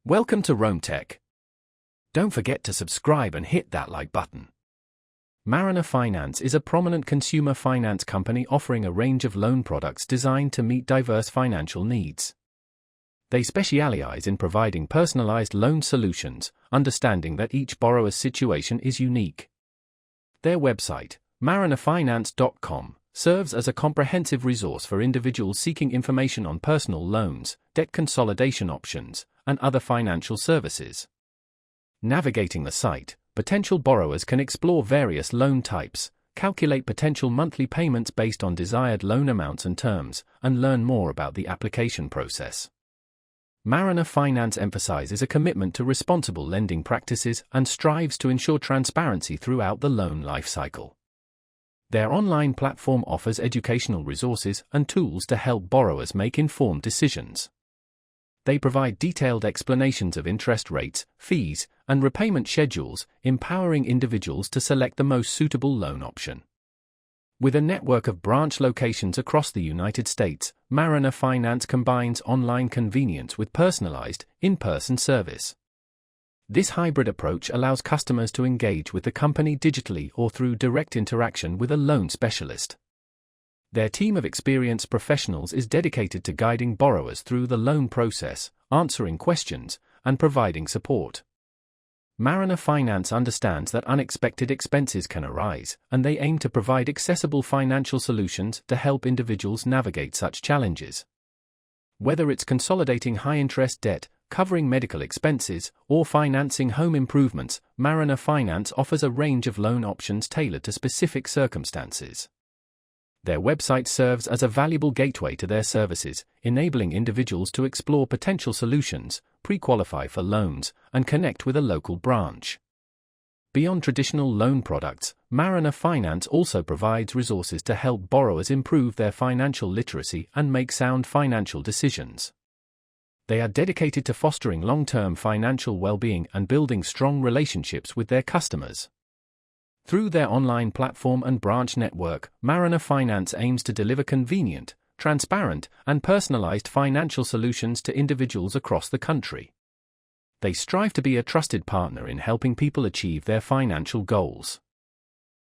Welcome to Rome Tech. Don't forget to subscribe and hit that like button. Mariner Finance is a prominent consumer finance company offering a range of loan products designed to meet diverse financial needs. They specialize in providing personalized loan solutions, understanding that each borrower's situation is unique. Their website, marinerfinance.com, serves as a comprehensive resource for individuals seeking information on personal loans, debt consolidation options, and other financial services. Navigating the site, potential borrowers can explore various loan types, calculate potential monthly payments based on desired loan amounts and terms, and learn more about the application process. Mariner Finance emphasizes a commitment to responsible lending practices and strives to ensure transparency throughout the loan lifecycle. Their online platform offers educational resources and tools to help borrowers make informed decisions. They provide detailed explanations of interest rates, fees, and repayment schedules, empowering individuals to select the most suitable loan option. With a network of branch locations across the United States, Mariner Finance combines online convenience with personalized, in-person service. This hybrid approach allows customers to engage with the company digitally or through direct interaction with a loan specialist. Their team of experienced professionals is dedicated to guiding borrowers through the loan process, answering questions, and providing support. Mariner Finance understands that unexpected expenses can arise, and they aim to provide accessible financial solutions to help individuals navigate such challenges. Whether it's consolidating high-interest debt, covering medical expenses, or financing home improvements, Mariner Finance offers a range of loan options tailored to specific circumstances. Their website serves as a valuable gateway to their services, enabling individuals to explore potential solutions, pre-qualify for loans, and connect with a local branch. Beyond traditional loan products, Mariner Finance also provides resources to help borrowers improve their financial literacy and make sound financial decisions. They are dedicated to fostering long-term financial well-being and building strong relationships with their customers. Through their online platform and branch network, Mariner Finance aims to deliver convenient, transparent, and personalized financial solutions to individuals across the country. They strive to be a trusted partner in helping people achieve their financial goals.